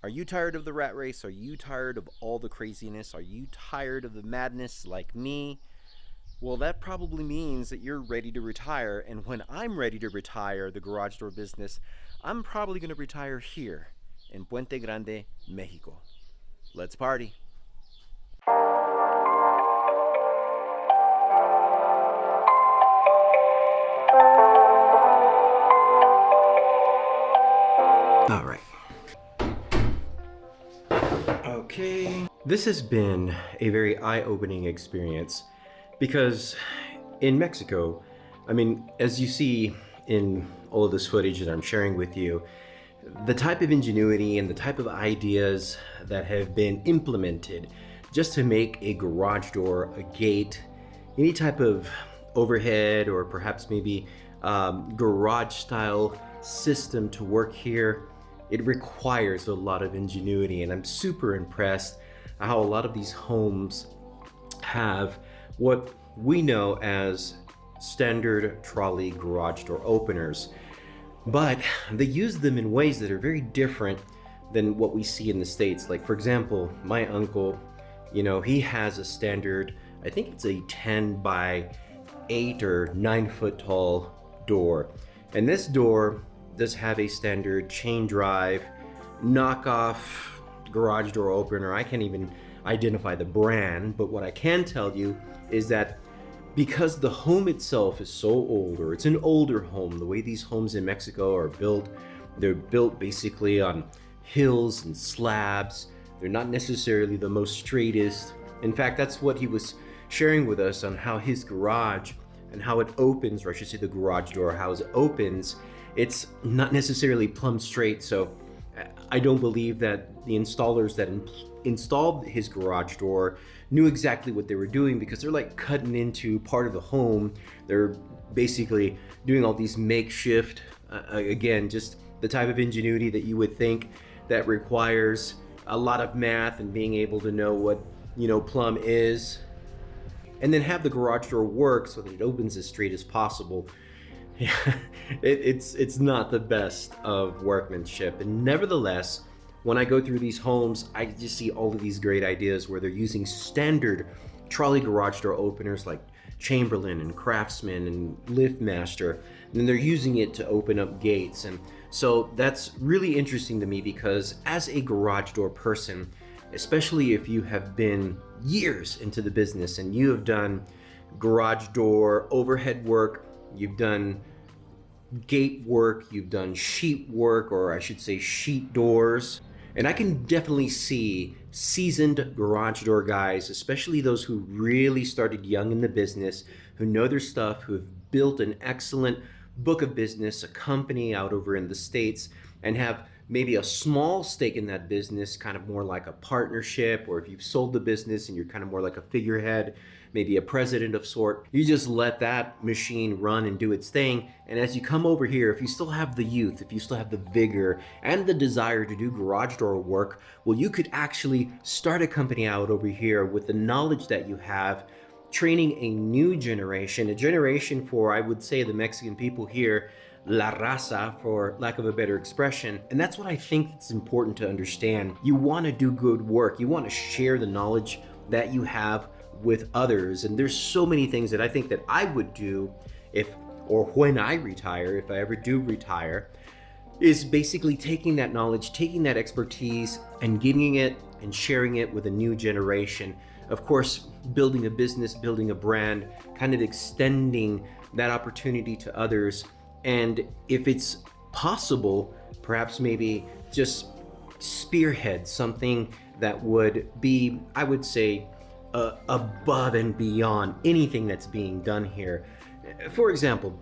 Are you tired of the rat race? Are you tired of all the craziness? Are you tired of the madness like me? Well, that probably means that you're ready to retire. And when I'm ready to retire the garage door business, I'm probably going to retire here in Puente Grande, Mexico. Let's party. All right. Okay. This has been a very eye-opening experience because in Mexico, I mean, as you see in all of this footage that I'm sharing with you, the type of ingenuity and the type of ideas that have been implemented just to make a garage door, a gate, any type of overhead or perhaps maybe garage style system to work here, it requires a lot of ingenuity, and I'm super impressed how a lot of these homes have what we know as standard trolley garage door openers, but they use them in ways that are very different than what we see in the States. Like, for example, my uncle, you know, he has a standard, I think it's a 10 by 8 or 9 foot tall door, and this door does have a standard chain drive knockoff garage door opener. I can't even identify the brand, but what I can tell you is that because the home itself is so old, or it's an older home, the way these homes in Mexico are built, they're built basically on hills and slabs. They're not necessarily the most straightest. In fact, that's what he was sharing with us on how his garage and how it opens, or I should say the garage door, how it opens. It's not necessarily plumb straight, so I don't believe that the installers that installed his garage door knew exactly what they were doing, because they're like cutting into part of the home. They're basically doing all these makeshift, again, just the type of ingenuity that you would think that requires a lot of math and being able to know what, you know, plumb is, and then have the garage door work so that it opens as straight as possible. Yeah, it's not the best of workmanship, and nevertheless, when I go through these homes, I just see all of these great ideas where they're using standard trolley garage door openers like Chamberlain and Craftsman and LiftMaster, and then they're using it to open up gates. And so that's really interesting to me, because as a garage door person, especially if you have been years into the business and you have done garage door overhead work, you've done gate work, you've done sheet work, or I should say sheet doors. And I can definitely see seasoned garage door guys, especially those who really started young in the business, who know their stuff, who have built an excellent book of business, a company out over in the States, and have maybe a small stake in that business, kind of more like a partnership, or if you've sold the business and you're kind of more like a figurehead, maybe a president of sort. You just let that machine run and do its thing. And as you come over here, if you still have the youth, if you still have the vigor and the desire to do garage door work, well, you could actually start a company out over here with the knowledge that you have, training a new generation, a generation for, I would say, the Mexican people here, La Raza, for lack of a better expression. And that's what I think it's important to understand. You want to do good work. You want to share the knowledge that you have with others. And there's so many things that I think that I would do if, or when I retire, if I ever do retire, is basically taking that knowledge, taking that expertise and giving it and sharing it with a new generation. Of course, building a business, building a brand, kind of extending that opportunity to others. And if it's possible, perhaps maybe just spearhead something that would be, I would say, above and beyond anything that's being done here. For example,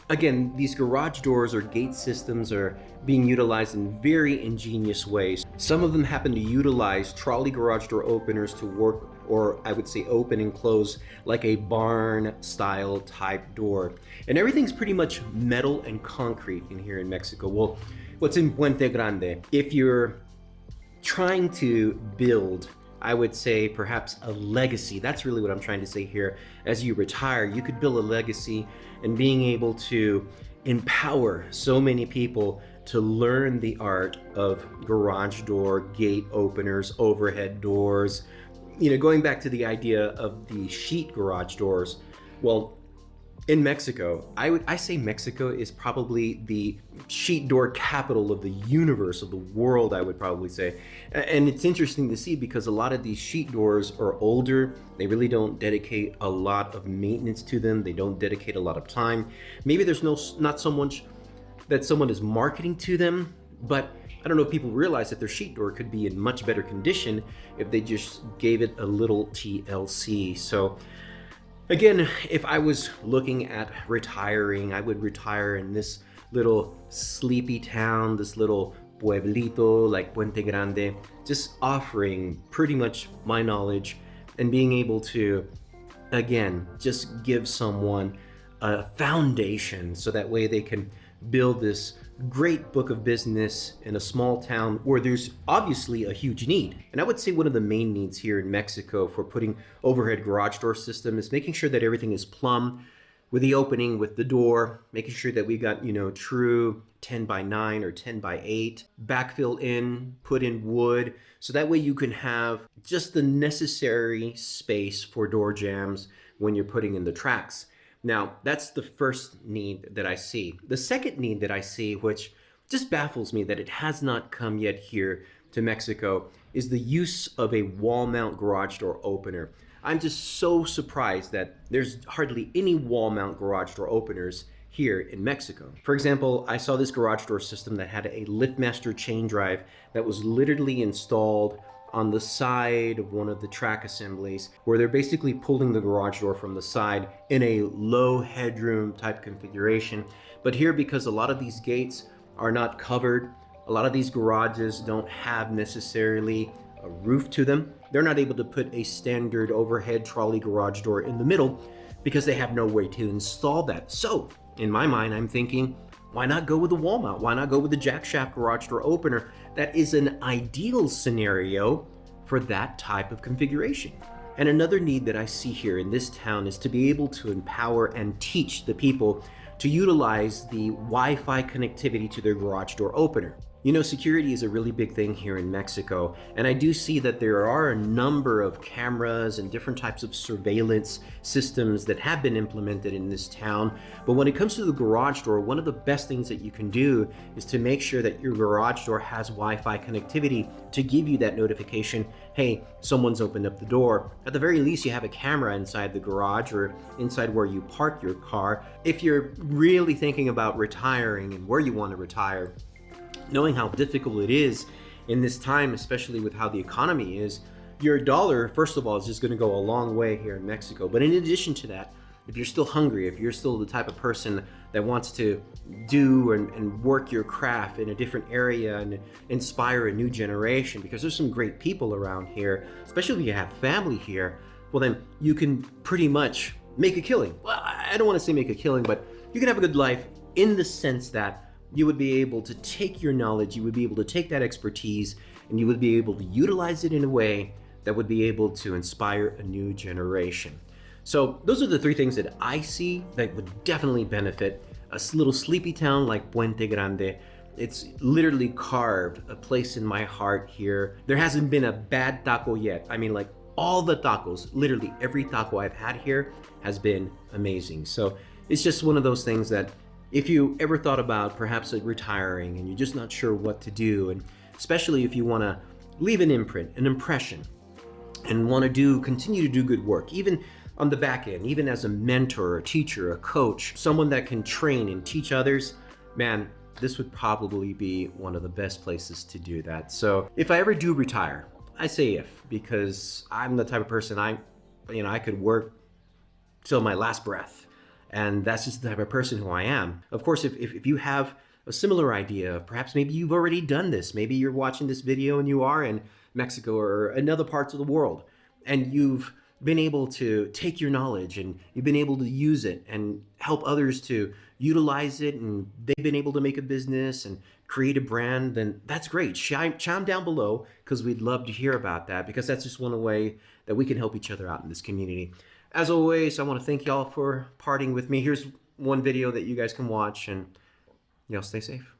again, these garage doors or gate systems are being utilized in very ingenious ways. Some of them happen to utilize trolley garage door openers to work, or I would say open and close like a barn style type door. And everything's pretty much metal and concrete in here in Mexico. Well, what's in Puente Grande? If you're trying to build, I would say, perhaps a legacy. That's really what I'm trying to say here. As you retire, you could build a legacy and being able to empower so many people to learn the art of garage door, gate openers, overhead doors. You know, going back to the idea of the sheet garage doors, well, in Mexico, I say Mexico is probably the sheet door capital of the universe, of the world, I would probably say. And it's interesting to see because a lot of these sheet doors are older. They really don't dedicate a lot of maintenance to them. They don't dedicate a lot of time. Maybe there's not so much that someone is marketing to them, but I don't know if people realize that their sheet door could be in much better condition if they just gave it a little TLC. So again, if I was looking at retiring, I would retire in this little sleepy town, this little pueblito like Puente Grande, just offering pretty much my knowledge and being able to, again, just give someone a foundation so that way they can build this great book of business in a small town where there's obviously a huge need. And I would say one of the main needs here in Mexico for putting overhead garage door system is making sure that everything is plumb with the opening, with the door, making sure that we got, you know, true 10 by 9 or 10 by 8, backfill in, put in wood, so that way you can have just the necessary space for door jambs when you're putting in the tracks. Now, that's the first need that I see. The second need that I see, which just baffles me that it has not come yet here to Mexico, is the use of a wall mount garage door opener. I'm just so surprised that there's hardly any wall mount garage door openers here in Mexico. For example, I saw this garage door system that had a LiftMaster chain drive that was literally installed on the side of one of the track assemblies, where they're basically pulling the garage door from the side in a low headroom type configuration. But here, because a lot of these gates are not covered, a lot of these garages don't have necessarily a roof to them, they're not able to put a standard overhead trolley garage door in the middle because they have no way to install that. So in my mind, I'm thinking, why not go with the wall mount? Why not go with the jack shaft garage door opener? That is an ideal scenario for that type of configuration. And another need that I see here in this town is to be able to empower and teach the people to utilize the Wi-Fi connectivity to their garage door opener. You know, security is a really big thing here in Mexico, and I do see that there are a number of cameras and different types of surveillance systems that have been implemented in this town. But when it comes to the garage door, one of the best things that you can do is to make sure that your garage door has Wi-Fi connectivity to give you that notification, hey, someone's opened up the door. At the very least, you have a camera inside the garage or inside where you park your car. If you're really thinking about retiring and where you want to retire, knowing how difficult it is in this time, especially with how the economy is, your dollar, first of all, is just going to go a long way here in Mexico. But in addition to that, if you're still hungry, if you're still the type of person that wants to do and work your craft in a different area and inspire a new generation, because there's some great people around here, especially if you have family here, well then you can pretty much make a killing. Well, I don't want to say make a killing, but you can have a good life in the sense that you would be able to take your knowledge, you would be able to take that expertise, and you would be able to utilize it in a way that would be able to inspire a new generation. So those are the three things that I see that would definitely benefit a little sleepy town like Puente Grande. It's literally carved a place in my heart here. There hasn't been a bad taco yet. I mean, like all the tacos, literally every taco I've had here has been amazing. So it's just one of those things that if you ever thought about perhaps retiring and you're just not sure what to do, and especially if you want to leave an imprint, an impression, and want to continue to do good work, even on the back end, even as a mentor, a teacher, a coach, someone that can train and teach others, man, this would probably be one of the best places to do that. So if I ever do retire, I say if, because I'm the type of person I could work till my last breath. And that's just the type of person who I am. Of course, if you have a similar idea, perhaps maybe you've already done this. Maybe you're watching this video and you are in Mexico or in other parts of the world, and you've been able to take your knowledge and you've been able to use it and help others to utilize it, and they've been able to make a business and create a brand, then that's great. Chime down below, because we'd love to hear about that, because that's just one way that we can help each other out in this community. As always, I want to thank y'all for partying with me. Here's one video that you guys can watch, and y'all stay safe.